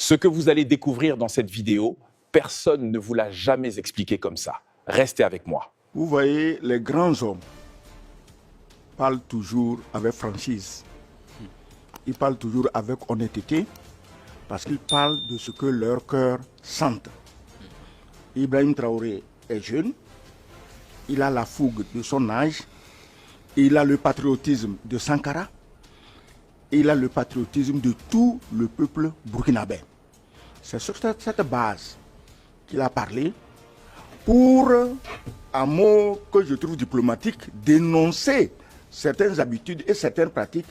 Ce que vous allez découvrir dans cette vidéo, personne ne vous l'a jamais expliqué comme ça. Restez avec moi. Vous voyez, les grands hommes parlent toujours avec franchise. Ils parlent toujours avec honnêteté parce qu'ils parlent de ce que leur cœur sent. Ibrahim Traoré est jeune, il a la fougue de son âge, il a le patriotisme de Sankara, il a le patriotisme de tout le peuple burkinabé. C'est sur cette base qu'il a parlé pour, un mot que je trouve diplomatique, dénoncer certaines habitudes et certaines pratiques,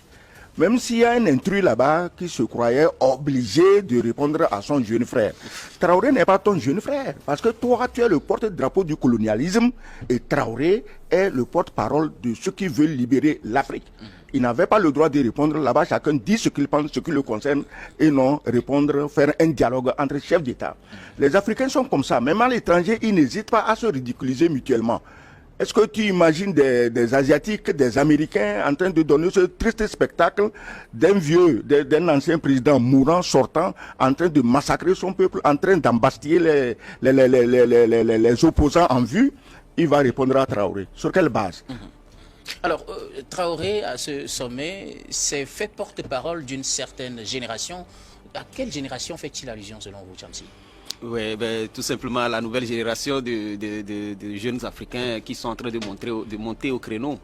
même s'il y a un intrus là-bas qui se croyait obligé de répondre à son jeune frère. Traoré n'est pas ton jeune frère, parce que toi, tu es le porte-drapeau du colonialisme et Traoré est le porte-parole de ceux qui veulent libérer l'Afrique. Il n'avait pas le droit de répondre là-bas, chacun dit ce qu'il pense, ce qui le concerne, et non répondre, faire un dialogue entre chefs d'État. Les Africains sont comme ça, même à l'étranger, ils n'hésitent pas à se ridiculiser mutuellement. Est-ce que tu imagines des Asiatiques, des Américains en train de donner ce triste spectacle d'un vieux, d'un ancien président mourant, sortant, en train de massacrer son peuple, en train d'embastiller les opposants en vue? Il va répondre à Traoré. Sur quelle base? Alors, Traoré, à ce sommet, s'est fait porte-parole d'une certaine génération. À quelle génération fait-il allusion selon vous, Chamsi? Oui, ben, tout simplement la nouvelle génération de jeunes Africains qui sont en train de monter au créneau.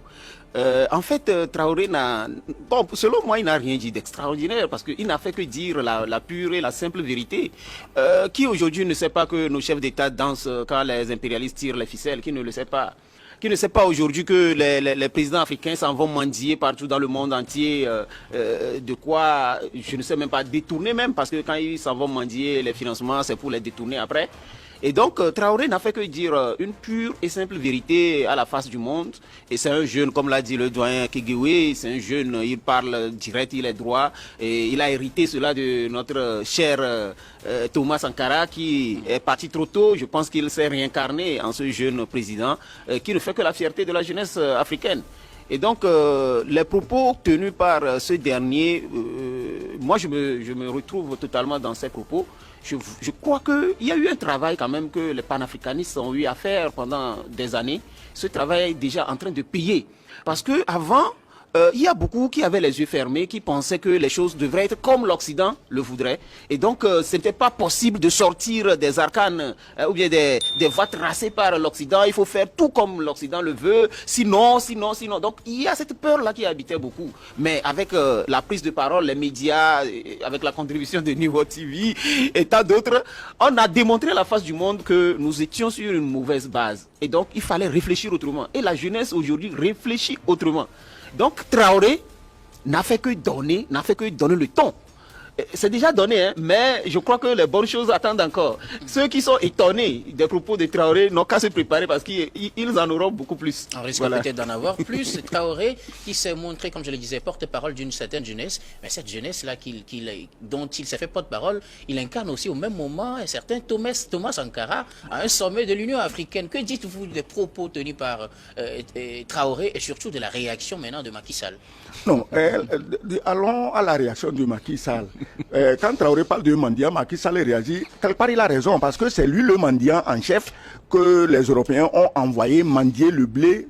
En fait, Traoré bon, selon moi, il n'a rien dit d'extraordinaire parce qu'il n'a fait que dire la pure et la simple vérité. Qui aujourd'hui ne sait pas que nos chefs d'État dansent quand les impérialistes tirent les ficelles? Qui ne le sait pas? Qui ne sait pas aujourd'hui que les présidents africains s'en vont mendier partout dans le monde entier, de quoi, je ne sais même pas, détourner même, parce que quand ils s'en vont mendier les financements, c'est pour les détourner après. Et donc, Traoré n'a fait que dire une pure et simple vérité à la face du monde. Et c'est un jeune, comme l'a dit le doyen Kegewé, c'est un jeune, il parle direct, il est droit. Et il a hérité cela de notre cher Thomas Sankara, qui est parti trop tôt. Je pense qu'il s'est réincarné en ce jeune président, qui ne fait que la fierté de la jeunesse africaine. Et donc, les propos tenus par ce dernier, moi je me retrouve totalement dans ces propos. Je crois qu'il y a eu un travail quand même que les panafricanistes ont eu à faire pendant des années. Ce travail est déjà en train de payer. Parce qu'avant, il y a beaucoup qui avaient les yeux fermés, qui pensaient que les choses devraient être comme l'Occident le voudrait. Et donc, ce n'était pas possible de sortir des arcanes ou bien des voies tracées par l'Occident. Il faut faire tout comme l'Occident le veut, sinon. Donc, il y a cette peur-là qui habitait beaucoup. Mais avec la prise de parole, les médias, avec la contribution de Niveau TV et tant d'autres, on a démontré à la face du monde que nous étions sur une mauvaise base. Et donc, il fallait réfléchir autrement. Et la jeunesse aujourd'hui réfléchit autrement. Donc Traoré n'a fait que donner le ton. C'est déjà donné, hein, mais je crois que les bonnes choses attendent encore. Ceux qui sont étonnés des propos de Traoré n'ont qu'à se préparer parce qu'ils en auront beaucoup plus. On risque peut-être d'en avoir plus. Traoré qui s'est montré, comme je le disais, porte-parole d'une certaine jeunesse. Mais cette jeunesse-là dont il s'est fait porte-parole, il incarne aussi au même moment un certain Thomas Sankara à un sommet de l'Union africaine. Que dites-vous des propos tenus par Traoré et surtout de la réaction maintenant de Macky Sall? Non, allons à la réaction de Macky Sall. Quand Traoré parle de mendiant, Macky Sall réagit. Quelque part, il a raison, parce que c'est lui le mendiant en chef que les Européens ont envoyé mendier le blé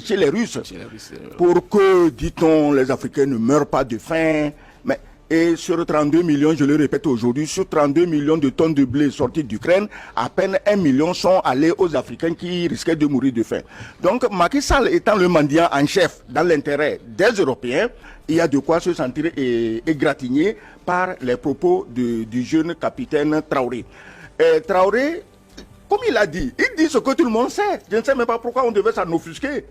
chez les Russes. Pour que, dit-on, les Africains ne meurent pas de faim. Et sur 32 millions, je le répète aujourd'hui, sur 32 millions de tonnes de blé sortis d'Ukraine, à peine 1 million sont allés aux Africains qui risquaient de mourir de faim. Donc Macky Sall étant le mendiant en chef dans l'intérêt des Européens, il y a de quoi se sentir égratigné par les propos du jeune capitaine Traoré. Traoré, comme il a dit ce que tout le monde sait. Je ne sais même pas pourquoi on devait s'en offusquer.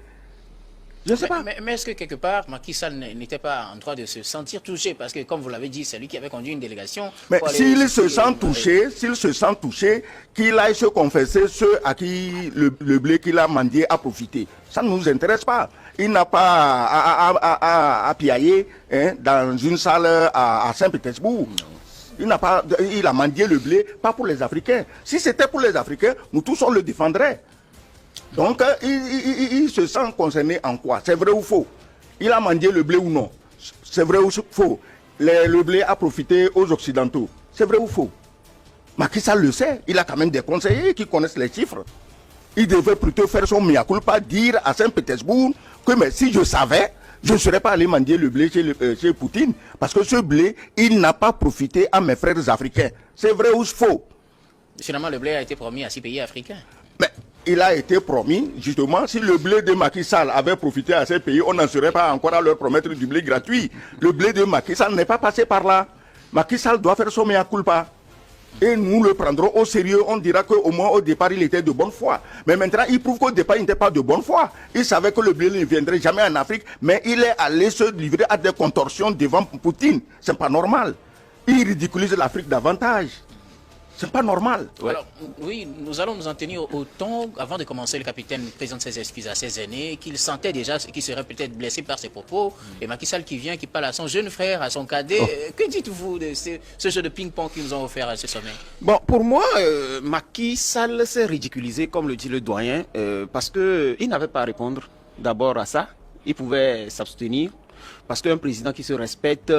Je ne sais pas. Mais est-ce que quelque part, Macky Sall n'était pas en droit de se sentir touché? Parce que, comme vous l'avez dit, c'est lui qui avait conduit une délégation. Mais s'il se sent touché, qu'il aille se confesser ceux à qui le blé qu'il a mendié a profité. Ça ne nous intéresse pas. Il n'a pas à piailler dans une salle à Saint-Pétersbourg. Il a mendié le blé, pas pour les Africains. Si c'était pour les Africains, nous tous on le défendrait. Donc, il se sent concerné en quoi? C'est vrai ou faux? Il a mendié le blé ou non? C'est vrai ou faux? Le blé a profité aux Occidentaux. C'est vrai ou faux? Macky Sall le sait, il a quand même des conseillers qui connaissent les chiffres. Il devait plutôt faire son mea culpa, dire à Saint-Pétersbourg que mais si je savais, je ne serais pas allé mendier le blé chez Poutine. Parce que ce blé, il n'a pas profité à mes frères africains. C'est vrai ou faux? Finalement, le blé a été promis à 6 pays africains. Mais il a été promis, justement, si le blé de Macky Sall avait profité à ces pays, on n'en serait pas encore à leur promettre du blé gratuit. Le blé de Macky Sall n'est pas passé par là. Macky Sall doit faire son mea culpa. Et nous le prendrons au sérieux. On dira qu'au moins au départ, il était de bonne foi. Mais maintenant, il prouve qu'au départ, il n'était pas de bonne foi. Il savait que le blé ne viendrait jamais en Afrique, mais il est allé se livrer à des contorsions devant Poutine. C'est pas normal. Il ridiculise l'Afrique davantage. C'est pas normal. Ouais. Alors, oui, nous allons nous en tenir au ton. Avant de commencer, le capitaine présente ses excuses à ses aînés, qu'il sentait déjà qu'il serait peut-être blessé par ses propos. Et Macky Sall qui vient, qui parle à son jeune frère, à son cadet. Que dites-vous de ce jeu de ping-pong qu'ils nous ont offert à ce sommet? Bon, pour moi, Macky Sall s'est ridiculisé, comme le dit le doyen, parce qu'il n'avait pas à répondre d'abord à ça. Il pouvait s'abstenir, parce qu'un président qui se respecte,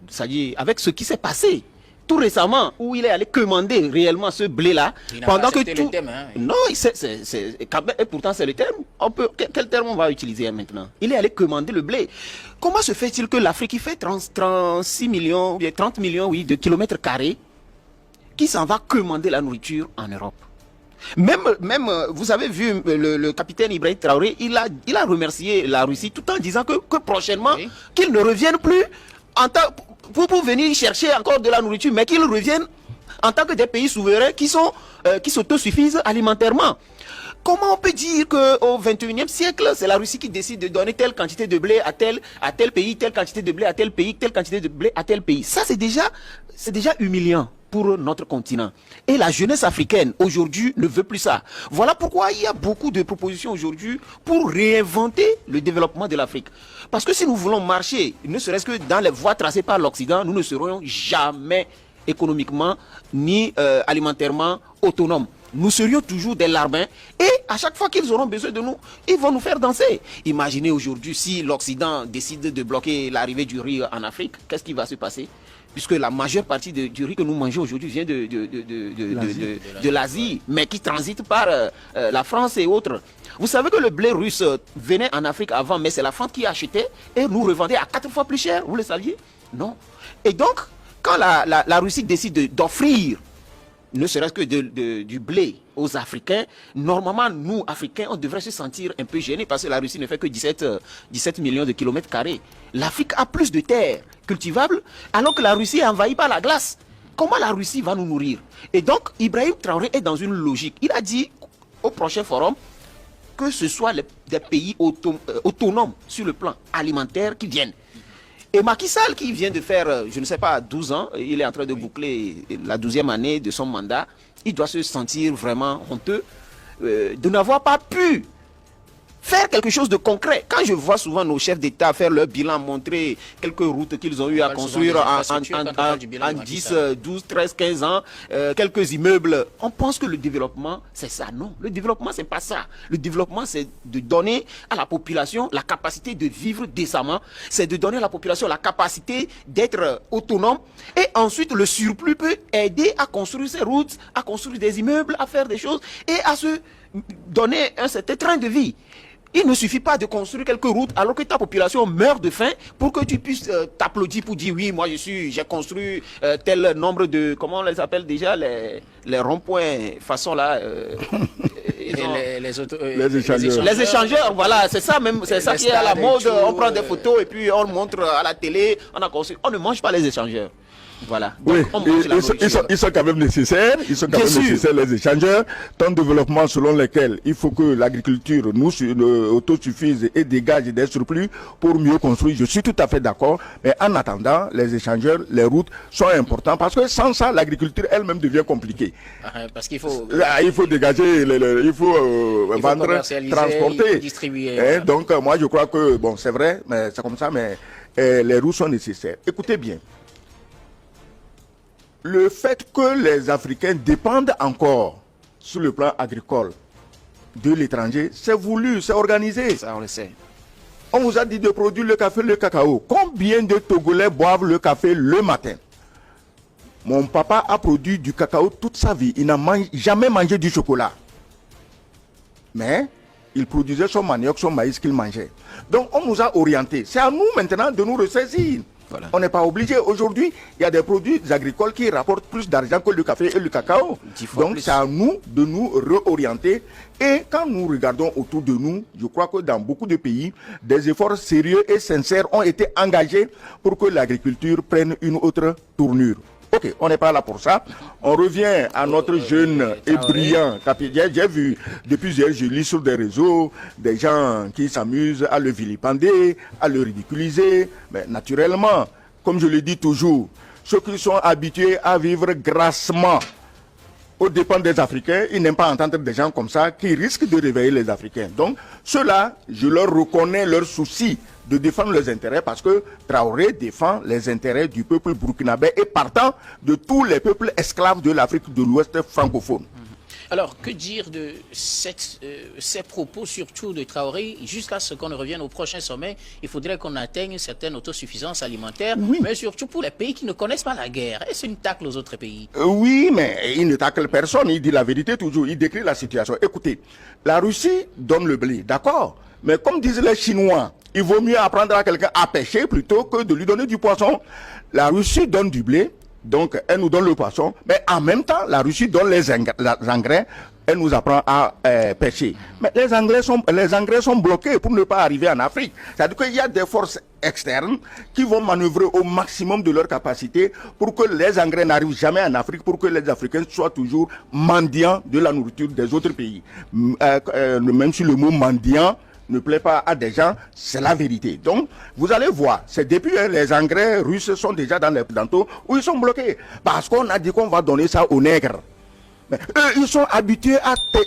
c'est-à-dire avec ce qui s'est passé tout récemment, où il est allé commander réellement ce blé-là, pendant que tout... Le thème, hein. Non, et pourtant c'est le terme. Quel terme on va utiliser maintenant? Il est allé commander le blé. Comment se fait-il que l'Afrique, qui fait 36 millions, 30 millions, oui, de kilomètres carrés, qui s'en va commander la nourriture en Europe? Même, vous avez vu le capitaine Ibrahim Traoré, il a remercié la Russie tout en disant que prochainement, oui, qu'ils ne reviennent plus en tant pour venir chercher encore de la nourriture, mais qu'ils reviennent en tant que des pays souverains qui s'autosuffisent alimentairement. Comment on peut dire qu'au XXIe siècle, c'est la Russie qui décide de donner telle quantité de blé à tel pays, telle quantité de blé à tel pays, telle quantité de blé à tel pays? Ça, c'est déjà humiliant pour notre continent. Et la jeunesse africaine, aujourd'hui, ne veut plus ça. Voilà pourquoi il y a beaucoup de propositions aujourd'hui pour réinventer le développement de l'Afrique. Parce que si nous voulons marcher, ne serait-ce que dans les voies tracées par l'Occident, nous ne serons jamais économiquement ni alimentairement autonomes. Nous serions toujours des larbins et à chaque fois qu'ils auront besoin de nous, ils vont nous faire danser. Imaginez aujourd'hui si l'Occident décide de bloquer l'arrivée du riz en Afrique, qu'est-ce qui va se passer? Puisque la majeure partie du riz que nous mangeons aujourd'hui vient de l'Asie, mais qui transite par la France et autres. Vous savez que le blé russe venait en Afrique avant, mais c'est la France qui achetait et nous revendait à 4 fois plus cher. Vous le saviez? Non. Et donc, quand la Russie décide d'offrir ne serait-ce que du blé aux Africains, normalement, nous, Africains, on devrait se sentir un peu gênés parce que la Russie ne fait que 17 millions de kilomètres carrés. L'Afrique a plus de terres cultivables alors que la Russie est envahie par la glace. Comment la Russie va nous nourrir? Et donc, Ibrahim Traoré est dans une logique. Il a dit au prochain forum que ce soit des pays autonomes sur le plan alimentaire qui viennent. Et Macky Sall, qui vient de faire, je ne sais pas, 12 ans, il est en train de boucler la 12e année de son mandat, il doit se sentir vraiment honteux de n'avoir pas pu faire quelque chose de concret. Quand je vois souvent nos chefs d'État faire leur bilan, montrer quelques routes qu'ils ont eu à construire en 10, 12, 13, 15 ans, quelques immeubles, on pense que le développement, c'est ça. Non, le développement, c'est pas ça. Le développement, c'est de donner à la population la capacité de vivre décemment, c'est de donner à la population la capacité d'être autonome, et ensuite le surplus peut aider à construire ces routes, à construire des immeubles, à faire des choses, et à se donner un certain train de vie. Il ne suffit pas de construire quelques routes alors que ta population meurt de faim pour que tu puisses t'applaudir pour dire oui, moi j'ai construit tel nombre de, comment on les appelle déjà, les ronds-points façon là. Les échangeurs, voilà, c'est ça même, c'est ça qui est à la mode. On prend des photos et puis on montre à la télé, on ne mange pas les échangeurs. Voilà. Donc, oui, ils sont quand même nécessaires. Ils sont quand même nécessaires, les échangeurs. Tant de développement selon lesquels il faut que l'agriculture nous autosuffise et dégage des surplus pour mieux construire. Je suis tout à fait d'accord. Mais en attendant, les échangeurs, les routes sont importants parce que sans ça, l'agriculture elle-même devient compliquée. Parce qu'il faut... il faut dégager, il faut vendre, transporter. Distribuer. Donc, moi, je crois que, bon, c'est vrai, mais c'est comme ça, mais les routes sont nécessaires. Écoutez bien. Le fait que les Africains dépendent encore sur le plan agricole de l'étranger, c'est voulu, c'est organisé. Ça, on le sait. On vous a dit de produire le café, le cacao. Combien de Togolais boivent le café le matin? Mon papa a produit du cacao toute sa vie. Il n'a jamais mangé du chocolat. Mais il produisait son manioc, son maïs qu'il mangeait. Donc on nous a orientés. C'est à nous maintenant de nous ressaisir. Voilà. On n'est pas obligé. Aujourd'hui, il y a des produits agricoles qui rapportent plus d'argent que le café et le cacao. Donc c'est à nous de nous réorienter. Et quand nous regardons autour de nous, je crois que dans beaucoup de pays, des efforts sérieux et sincères ont été engagés pour que l'agriculture prenne une autre tournure. Ok, on n'est pas là pour ça. On revient à notre jeune et brillant capitaine. J'ai vu depuis hier, je lis sur des réseaux des gens qui s'amusent à le vilipender, à le ridiculiser. Mais naturellement, comme je le dis toujours, ceux qui sont habitués à vivre grassement aux dépens des Africains, ils n'aiment pas entendre des gens comme ça qui risquent de réveiller les Africains. Donc, ceux-là, je leur reconnais leur souci de défendre leurs intérêts parce que Traoré défend les intérêts du peuple burkinabé et partant de tous les peuples esclaves de l'Afrique de l'Ouest francophone. Alors, que dire de ces propos, surtout de Traoré, jusqu'à ce qu'on revienne au prochain sommet? Il faudrait qu'on atteigne une certaine autosuffisance alimentaire, mais surtout pour les pays qui ne connaissent pas la guerre. Est-ce une tacle aux autres pays? Oui, mais il ne tacle personne, il dit la vérité toujours, il décrit la situation. Écoutez, la Russie donne le blé, d'accord? Mais comme disent les Chinois, il vaut mieux apprendre à quelqu'un à pêcher plutôt que de lui donner du poisson. La Russie donne du blé. Donc, elle nous donne le poisson, mais en même temps, la Russie donne les engrais, elle nous apprend à pêcher. Mais les engrais sont bloqués pour ne pas arriver en Afrique. C'est-à-dire qu'il y a des forces externes qui vont manœuvrer au maximum de leur capacité pour que les engrais n'arrivent jamais en Afrique, pour que les Africains soient toujours mendiants de la nourriture des autres pays. Même si le mot mendiant ne plaît pas à des gens, c'est la vérité. Donc, vous allez voir, c'est depuis les engrais russes sont déjà dans les planteaux où ils sont bloqués. Parce qu'on a dit qu'on va donner ça aux nègres. Mais eux, ils sont habitués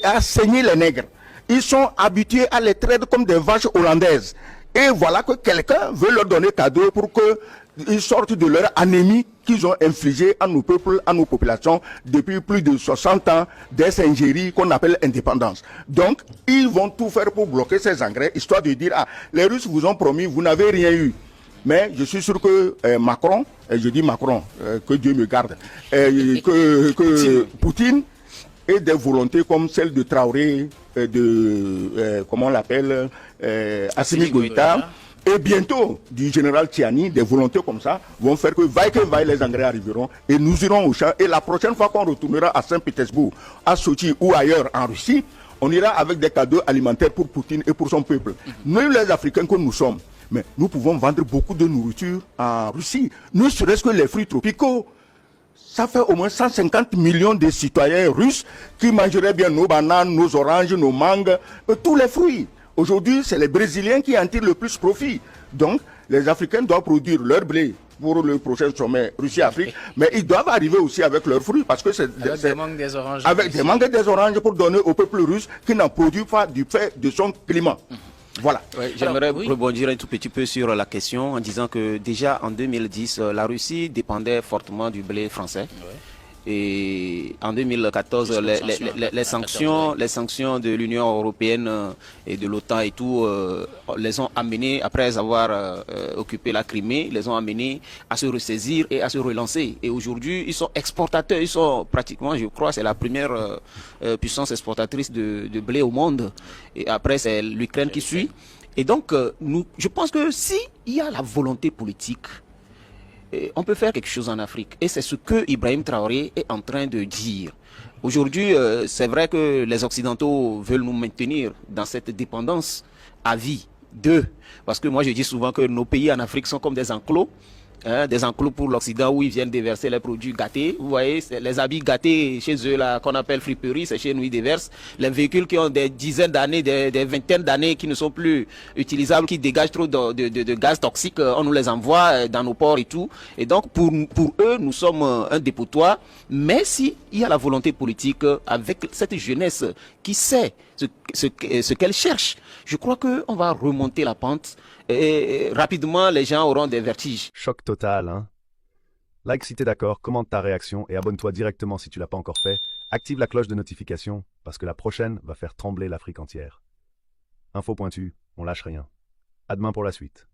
à saigner les nègres. Ils sont habitués à les traiter comme des vaches hollandaises. Et voilà que quelqu'un veut leur donner cadeau pour qu'ils sortent de leur anémie qu'ils ont infligée à nos peuples, à nos populations depuis plus de 60 ans des Saint-Géry qu'on appelle indépendance. Donc, ils vont tout faire pour bloquer ces engrais, histoire de dire, ah, les Russes vous ont promis, vous n'avez rien eu. Mais je suis sûr que Macron, et je dis Macron, que Dieu me garde, que Poutine ait des volontés comme celle de Traoré, comment on l'appelle, Assimi Goïta, et bientôt du général Tiani, des volontés comme ça vont faire que vaille les engrais arriveront et nous irons au champ. Et la prochaine fois qu'on retournera à Saint-Pétersbourg, à Sochi ou ailleurs en Russie, on ira avec des cadeaux alimentaires pour Poutine et pour son peuple. Nous, les Africains que nous sommes, mais nous pouvons vendre beaucoup de nourriture en Russie, ne serait-ce que les fruits tropicaux. Ça fait au moins 150 millions de citoyens russes qui mangeraient bien nos bananes, nos oranges, nos mangues, tous les fruits. Aujourd'hui, c'est les Brésiliens qui en tirent le plus profit. Donc, les Africains doivent produire leur blé pour le prochain sommet Russie-Afrique, mais ils doivent arriver aussi avec leurs fruits parce que c'est des mangues, des oranges. Avec des mangues et des oranges pour donner au peuple russe qui n'en produit pas du fait de son climat. Voilà. Ouais, j'aimerais rebondir un tout petit peu sur la question en disant que déjà en 2010, la Russie dépendait fortement du blé français. Ouais. Et en 2014, les sanctions de l'Union européenne et de l'OTAN et tout les ont amenés, après avoir occupé la Crimée, les ont amenés à se ressaisir et à se relancer. Et aujourd'hui, ils sont exportateurs, ils sont pratiquement, je crois, c'est la première puissance exportatrice de blé au monde. Et après, c'est l'Ukraine qui suit. Et donc, je pense que s'il y a la volonté politique, on peut faire quelque chose en Afrique. Et c'est ce que Ibrahim Traoré est en train de dire. Aujourd'hui, c'est vrai que les Occidentaux veulent nous maintenir dans cette dépendance à vie d'eux. Parce que moi, je dis souvent que nos pays en Afrique sont comme des enclos. Des enclos pour l'Occident où ils viennent déverser les produits gâtés. Vous voyez, les habits gâtés chez eux, là, qu'on appelle friperie, c'est chez nous, ils déversent. Les véhicules qui ont des dizaines d'années, des vingtaines d'années, qui ne sont plus utilisables, qui dégagent trop de gaz toxiques, on nous les envoie dans nos ports et tout. Et donc, pour eux, nous sommes un dépotoir. Mais s'il y a la volonté politique, avec cette jeunesse qui sait ce qu'elle cherche, je crois qu'on va remonter la pente. Et rapidement, les gens auront des vertiges. Choc total, hein? Like si t'es d'accord, commente ta réaction et abonne-toi directement si tu l'as pas encore fait. Active la cloche de notification parce que la prochaine va faire trembler l'Afrique entière. Info pointu, on lâche rien. À demain pour la suite.